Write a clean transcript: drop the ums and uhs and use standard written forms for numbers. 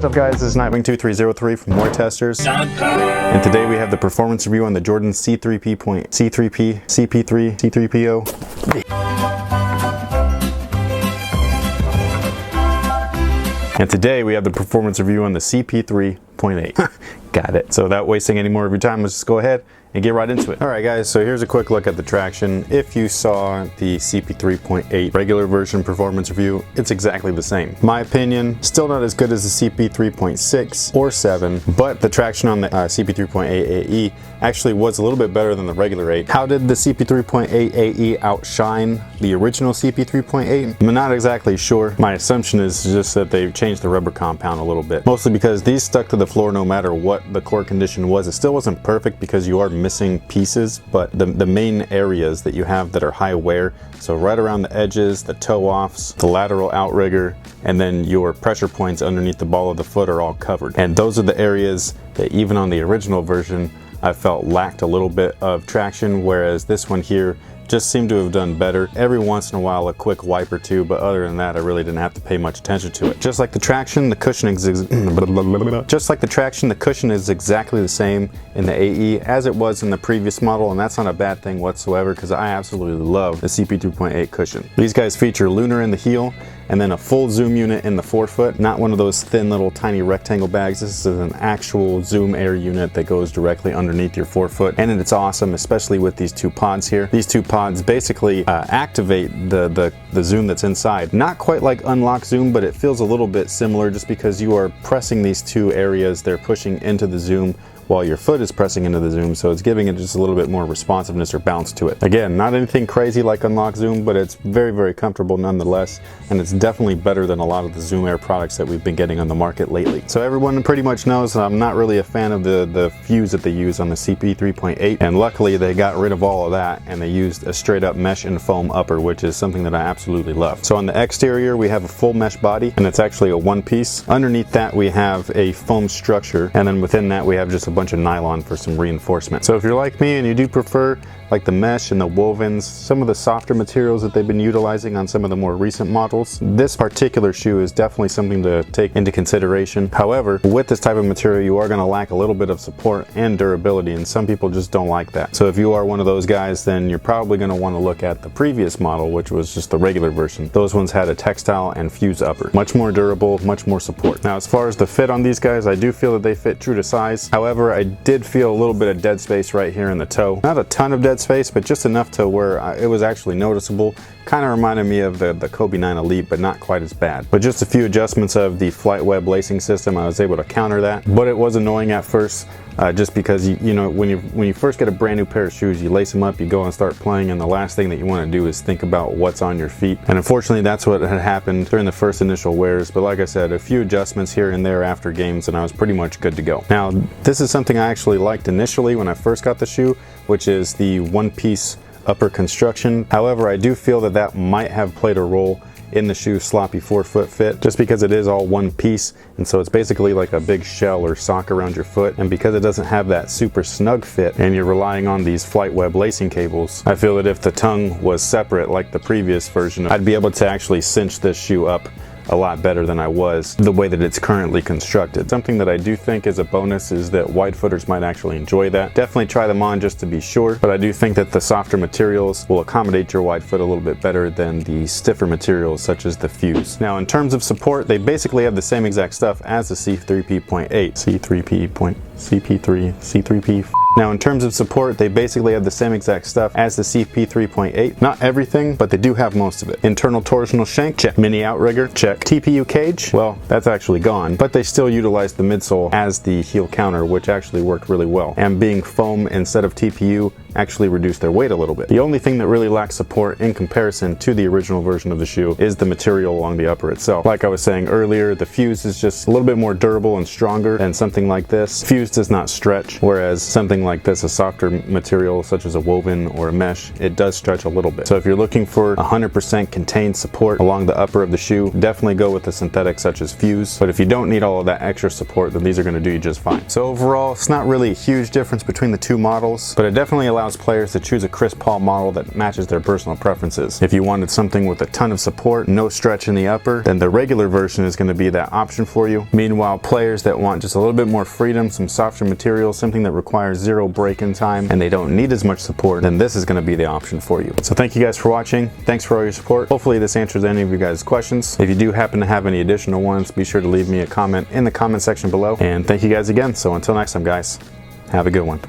What's up guys, this is Nightwing2303 from WearTesters, and today we have the performance review on the Jordan CP3.VIII And today we have the performance review on the CP3.8. Got it. So without wasting any more of your time, let's just go ahead and get right into it. Alright guys, so here's a quick look at the traction. If you saw the CP3.8 regular version performance review, it's exactly the same. My opinion, still not as good as the CP3.6 or 7, but the traction on the CP3.8 AE actually was a little bit better than the regular 8. How did the CP3.8 AE outshine the original CP3.8? I'm not exactly sure. My assumption is just that they've changed the rubber compound a little bit. Mostly because these stuck to the floor no matter what the core condition was. It still wasn't perfect because you are missing pieces, but the main areas that you have that are high wear, so right around the edges, the toe offs, the lateral outrigger, and then your pressure points underneath the ball of the foot are all covered. And those are the areas that even on the original version I felt lacked a little bit of traction, whereas this one here just seemed to have done better. Every once in a while a quick wipe or two, but other than that I really didn't have to pay much attention to it. Just like the traction, the cushioning is exactly the same in the AE as it was in the previous model, and that's not a bad thing whatsoever because I absolutely love the CP3.8 cushion. These guys feature lunar in the heel and then a full zoom unit in the forefoot, not one of those thin little tiny rectangle bags. This is an actual zoom air unit that goes directly underneath your forefoot, and it's awesome, especially with these two pods here. These two pods basically activate the zoom that's inside. Not quite like unlock zoom, but it feels a little bit similar just because you are pressing these two areas. They're pushing into the zoom while your foot is pressing into the zoom, so it's giving it just a little bit more responsiveness or bounce to it. Again, not anything crazy like unlock zoom, but it's very, very comfortable nonetheless, and it's definitely better than a lot of the Zoom Air products that we've been getting on the market lately. So everyone pretty much knows that I'm not really a fan of the fuse that they use on the CP3.8, and luckily they got rid of all of that and they used a straight up mesh and foam upper, which is something that I absolutely love. So on the exterior we have a full mesh body, and it's actually a one piece. Underneath that we have a foam structure, and then within that we have just a bunch of nylon for some reinforcement. So if you're like me and you do prefer like the mesh and the wovens, some of the softer materials that they've been utilizing on some of the more recent models, this particular shoe is definitely something to take into consideration. However, with this type of material you are going to lack a little bit of support and durability, and some people just don't like that. So if you are one of those guys, then you're probably going to want to look at the previous model, which was just the regular version. Those ones had a textile and fuse upper. Much more durable, much more support. Now as far as the fit on these guys, I do feel that they fit true to size. However, I did feel a little bit of dead space right here in the toe. Not a ton of dead space, but just enough to where it was actually noticeable. Kind of reminded me of the Kobe 9 Elite, but not quite as bad. But just a few adjustments of the flight web lacing system, I was able to counter that. But it was annoying at first, just because you know when you first get a brand new pair of shoes, you lace them up, you go and start playing, and the last thing that you want to do is think about what's on your feet. And unfortunately that's what had happened during the first initial wears. But like I said, a few adjustments here and there after games and I was pretty much good to go. Now this is something I actually liked initially when I first got the shoe, which is the one piece upper construction. However, I do feel that that might have played a role in the shoe's sloppy forefoot fit, just because it is all one piece, and so it's basically like a big shell or sock around your foot, and because it doesn't have that super snug fit and you're relying on these flight web lacing cables, I feel that if the tongue was separate like the previous version, I'd be able to actually cinch this shoe up a lot better than I was the way that it's currently constructed. Something that I do think is a bonus is that wide footers might actually enjoy that. Definitely try them on just to be sure, but I do think that the softer materials will accommodate your wide foot a little bit better than the stiffer materials such as the fuse. Now in terms of support, they basically have the same exact stuff as the CP3.8. C3P. Now in terms of support, they basically have the same exact stuff as the CP3.8. Not everything, but they do have most of it. Internal torsional shank, check. Mini outrigger, check. TPU cage, well, that's actually gone, but they still utilized the midsole as the heel counter, which actually worked really well. And being foam instead of TPU actually reduced their weight a little bit. The only thing that really lacks support in comparison to the original version of the shoe is the material along the upper itself. Like I was saying earlier, the fuse is just a little bit more durable and stronger than something like this. Fuse does not stretch, whereas something like this, a softer material such as a woven or a mesh, it does stretch a little bit. So if you're looking for 100% contained support along the upper of the shoe, definitely go with the synthetic such as fuse. But if you don't need all of that extra support, then these are going to do you just fine. So overall, it's not really a huge difference between the two models, but it definitely allows allows players to choose a Chris Paul model that matches their personal preferences. If you wanted something with a ton of support, no stretch in the upper, then the regular version is going to be that option for you. Meanwhile, players that want just a little bit more freedom, some softer material, something that requires zero break-in time, and they don't need as much support, then this is going to be the option for you. So thank you guys for watching. Thanks for all your support. Hopefully this answers any of you guys' questions. If you do happen to have any additional ones, be sure to leave me a comment in the comment section below. And thank you guys again. So until next time, guys, have a good one.